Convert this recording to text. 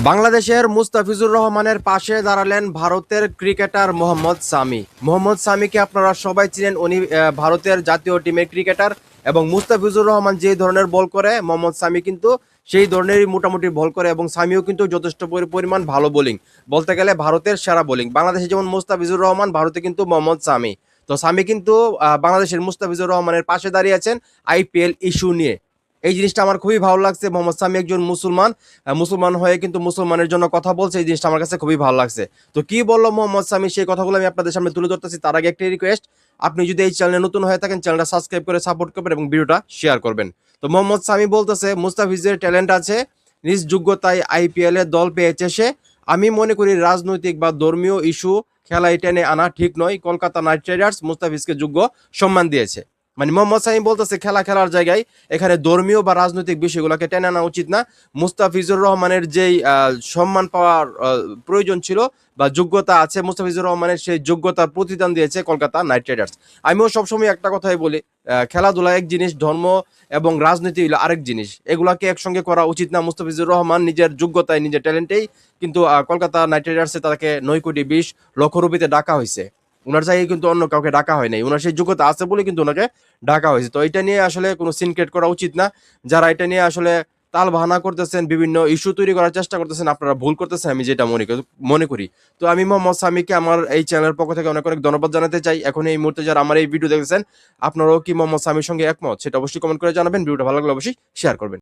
বাংলাদেশের মুস্তাফিজুর রহমানের পাশে দাঁড়ালেন ভারতের ক্রিকেটার মোহাম্মদ সামি। মোহাম্মদ সামিকে আপনারা সবাই চিনেন, উনি ভারতের জাতীয় টিমের ক্রিকেটার এবং মুস্তাফিজুর রহমান যে ধরনের বল করে মোহাম্মদ সামি কিন্তু সেই ধরনেরই মোটামুটি বল করে এবং সামিও কিন্তু যথেষ্ট পরিমাণ ভালো বোলিং, বলতে গেলে ভারতের সেরা বোলিং। বাংলাদেশে যেমন মুস্তাফিজুর রহমান, ভারতে কিন্তু মোহাম্মদ সামি। তো সামি কিন্তু বাংলাদেশের মুস্তাফিজুর রহমানের পাশে দাঁড়িয়েছেন আইপিএল ইস্যু নিয়ে। এই জিনিসটা আমার খুবই ভালো লাগছে। মোহাম্মদ সামি একজন মুসলমান, মুসলমান হয়ে কিন্তু মুসলমানের জন্য কথা বলছে, এই জিনিসটা আমার কাছে খুবই ভালো লাগছে। তো কি বললো মোহাম্মদ সামি, সেই কথাগুলো আমি আপনাদের সামনে তুলে ধরতেছি। তার আগে একটি রিকোয়েস্ট, আপনি যদি এই চ্যানেলে নতুন হয়ে থাকেন চ্যানেলটা সাবস্ক্রাইব করে সাপোর্ট করবেন এবং ভিডিওটা শেয়ার করবেন। তো মোহাম্মদ সামি বলতেছে, মুস্তাফিজের ট্যালেন্ট আছে, নিজ যোগ্যতায় আইপিএল এ দল পেয়েছে সে। আমি মনে করি রাজনৈতিক বা ধর্মীয় ইস্যু খেলায় টেনে আনা ঠিক নয়। কলকাতা নাইট রাইডার্স মুস্তাফিজকে যোগ্য সম্মান দিয়েছে। মানে মোহাম্মদ সামি বলতেছে খেলা খেলার জায়গায় এখানে ধর্মীয় বা রাজনৈতিক বিষয়গুলোকে টেনে আনা উচিত না। মুস্তাফিজুর রহমানের যেই সম্মান পাওয়ার প্রয়োজন ছিল বা যোগ্যতা আছে, মুস্তাফিজুর রহমানের সেই যোগ্যতার প্রতিদান দিয়েছে কলকাতা নাইট রাইডার্স। আমিও সবসময় একটা কথাই বলি, খেলাধুলা এক জিনিস, ধর্ম এবং রাজনীতি হলো আরেক জিনিস, এগুলাকে একসঙ্গে করা উচিত না। মুস্তাফিজুর রহমান নিজের যোগ্যতায়, নিজের ট্যালেন্টেই কিন্তু কলকাতা নাইট রাইডার্সে তাকে 9 কোটি 20 লক্ষ রুপিতে ডাকা হয়েছে। উনার জায়গায় কিন্তু অন্য কাউকে ডাকা হয় নাই, উনার সেই যোগ্যতা আছে বলে কিন্তু ওনাকে ডাকা হয়েছে। তো এটা নিয়ে আসলে কোনো সিন ক্রিয়েট করা উচিত না। যারা এটা নিয়ে আসলে তাল বাহানা করতেছেন, বিভিন্ন ইস্যু তৈরি করার চেষ্টা করতেছেন, আপনারা ভুল করতেছেন, আমি যেটা মনে করি। তো আমি মোহাম্মদ সামিকে আমার এই চ্যানেলের পক্ষ থেকে অনেক অনেক ধন্যবাদ জানাতে চাই। এখন এই মুহূর্তে যারা আমার এই ভিডিও দেখতেছেন, আপনারাও কি মোহাম্মদ সামির সঙ্গে একমত সেটা অবশ্যই কমেন্ট করে জানাবেন। ভিডিওটা ভালো লাগলে অবশ্যই শেয়ার করবেন।